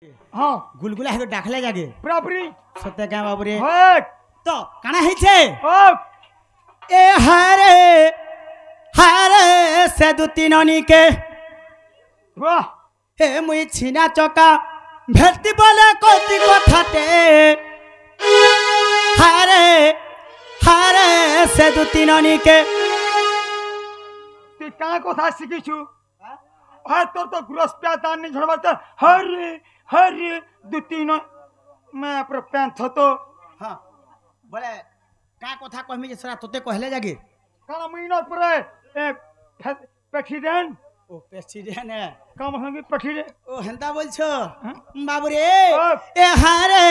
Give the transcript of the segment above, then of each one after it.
हाँ गुलगुला है तो डाखले जागे बराबरी सत्य क्या बाबू रे हट तो काना है छे हट ए हारे से दु तीननी के वाह हे मुई छिना चका भेटी बोले कोती कथाटे हारे से दु तीननी के তুই কাঁ কথা শিখিছু হ্যাঁ তোর তো গ্রস প্যাতা নি ঝড়বাতে হরে হরে দুতিন मैं पर पैंथ तो हाँ बोले का कथा कहमी जे सरा तोते कहले जागे काना महीना पर प्रेसिडेंट ओ प्रेसिडेंट है काम संगे प्रेसिडेंट ओ हेंता बोलछो बाबू रे ओ। ए हारे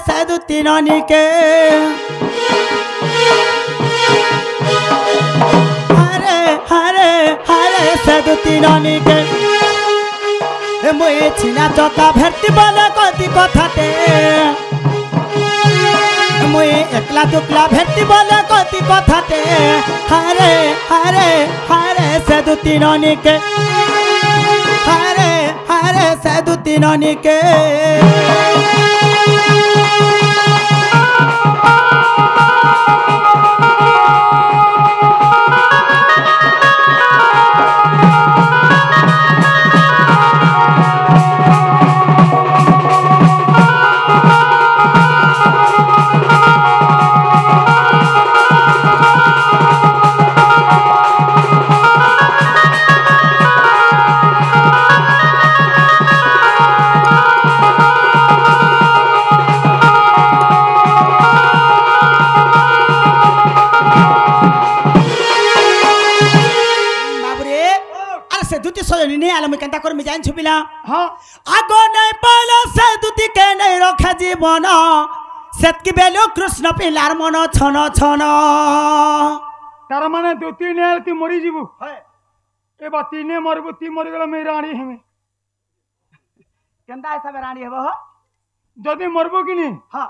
साधु तीननी के हारे साधु तीननी के ए मुई छिना चका भेटी बोले कति कथाटे मुई एकला दुकला भेटी बोले कति कथाटे हारे से दु तीननी के हारे से दु तीननी के केंता कर मिजाइन छुपिला हाँ आगो नहीं पाला से दुती के नहीं रखा जीवन सेत की बेलो कृष्ण पिलार मन छन छन तार माने दो तीन यार ती मरी जीवु ए बा तीने मरबु ती मरि गेला मेरी रानी हमें केंता ऐसा रानी हेबो हो जदी मरबु कि नहीं हां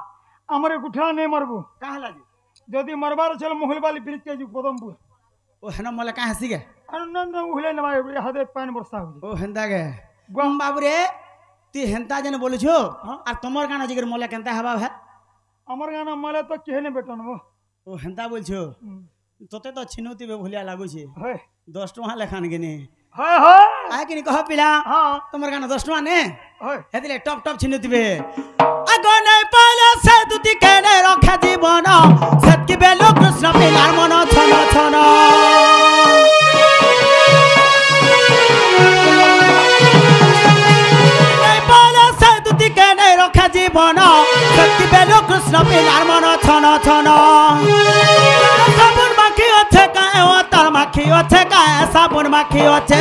हमरे गुठा नहीं मरबु काहला जी जदी मरबार चल मोहल वाली ब्रिज के जु पदमपुर ओ हेन मोला का हसी गे आनंद उहले न भाई हदे पानी वर्षा हो ओ हेंता गे बाबू रे ती हेंता जने बोलु छो आ तमर गाना जिगर मोला केंता हबा है हमर गाना मले तो केहने बेटन वो ओ हेंता बोल छो तोते तो छिनुती बे भुलिया लागु छे है 10 टका लेखान गिने हाय हाय आ कि कह पिला हां तमर गाना 10 टका ने हाय हेदिले टप टप छिनुती बे आगो नहीं पाला से दुती के नहीं रखा जीवन सत की बेलो कृष्ण पिलार मन छन छन जीवन शक्ति बेलो कृष्ण पिलार मन छन छन साबुन माखी अच्छे काए ओ तार माखी अच्छे काए साबुन माखी अच्छे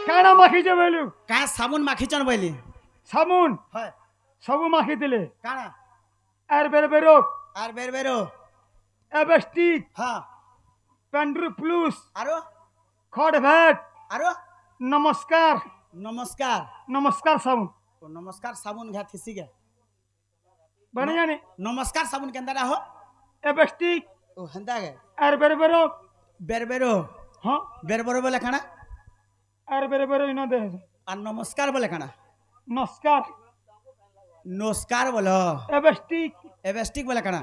काना माखी जे बेलु का साबुन माखी चन बैली साबुन है सब माखी दिले काना आर बेरो बेरो एबस्टिक हां पेंड्रू प्लस आरो खड भेट आरो नमस्कार नमस्कार साबुन ओ नमस्कार साबुन घा थिसी गे बढ़िया ने नमस्कार साबुन केंदा हो एबस्टिक ओ हंदा गे आर बेरो हां बेरो बोले खाना आर बेरो इना दे आ नमस्कार बोले खाना नमस्कार बोलो एबस्टिक बोले खाना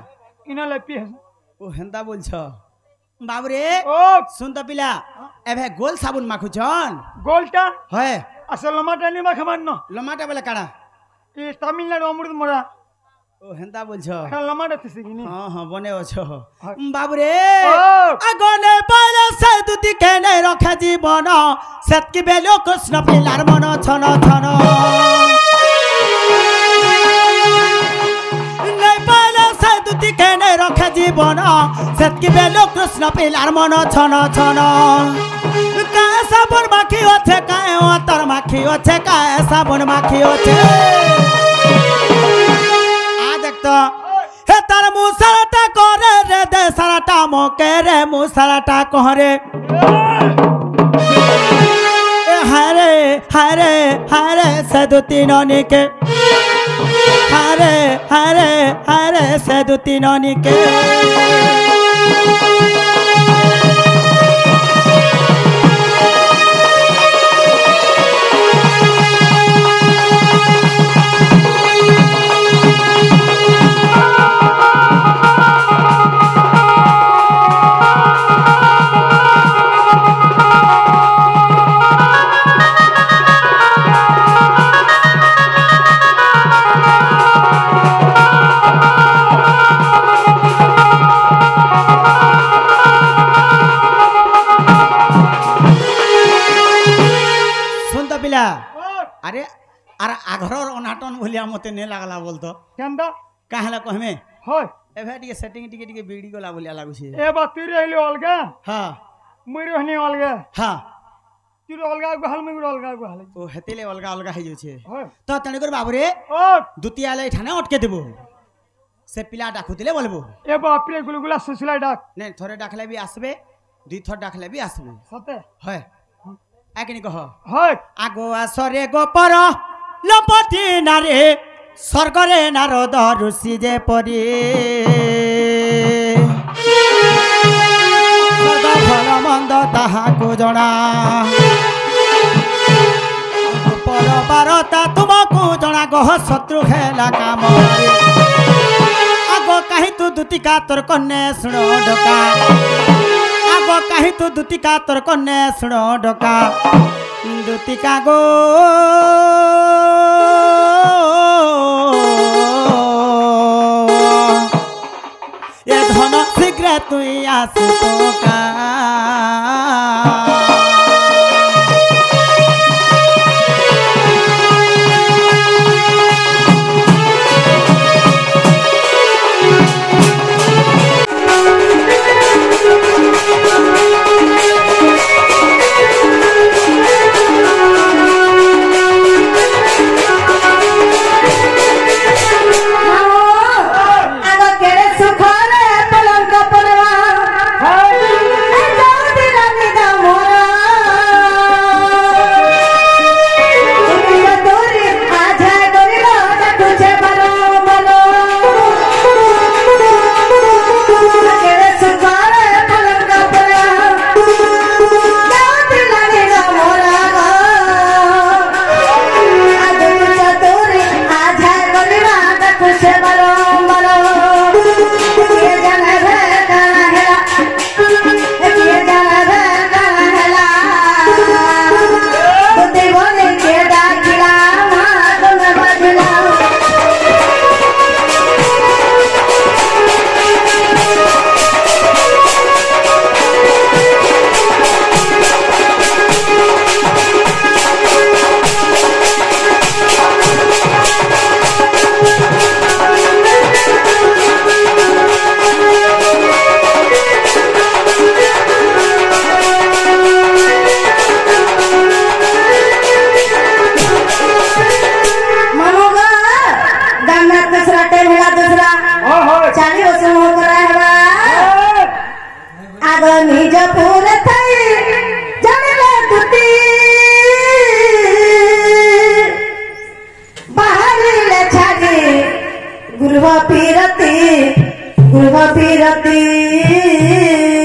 इना लेपी है ओ हंदा बोल छ बाबू रे ओ सुन तो पिला एबे गोल साबुन माखु छन गोलटा है असल लमाटा नि माखमान न लमाटा बोले काना ई तमिलनाडु अमृत मोरा ओ हेंता बोल छ लमाटा थिसी कि नि हां बने हो छ बाबू रे ओ आगोने पाले से दुती के नहीं रखा जीवन सत की बेलो कृष्ण पिलार मन छन छन नहीं पाले से दुती के नहीं रखा जीवन सत की बेलो कृष्ण पिलार मन छन छन का साबुन माखी अच्छे काए ओ तार माखी अच्छे काए साबुन माखी अच्छे आ देख तो हे तार मुसराटा करे रे दे सराटा मोके रे मुसराटा कहरे ए हारे से दु तीननी के हारे से दु तीननी के শুন তো পিলা ওই আরে আর আঘরর অনাটন বলিয়া মতে নে লাগলা বলতো কেন্দা কাহলা কহমে হয় এভে টিকে সেটিং টিকে টিকে বিগড়ি গলা বলিয়া লাগুছে এ বা তুই রইলি অলগা হ্যাঁ মুই রহনি অলগা হ্যাঁ তুই অলগা গহাল মুই অলগা গহাল ও হেতেলে অলগা অলগা হয়ে যাচ্ছে হয় তো তেনে করে বাবুরে ও দুতিয়ালে এখানে অটকে দেব সে পিলা ডাকুতিলে বলবো এ বাপরে গুলগুলা সুসলাই ডাক নে থরে ডাকলে বি আসবে দুই থর ডাকলে বি আসবে সতে হয় একনি কহ হয় আগো আসরে গোপর লপটি নারে স্বর্গরে নারদ ঋষি যে পরি স্বর্গ ভাল মন্দ তাহাকু জনা গোপর বারতা তুমকু জনা গহ শত্রু খেলা কাম আগো কাহি তু দুতিকা তোর কন্যা শুণ ঢোকা আগো কাহি তু দুতিকা তোর কন্যা শুণ ঢোকা দুতিকা গো এ ধন শীঘ্র তুই আসি তোকা गुरुवा पीरती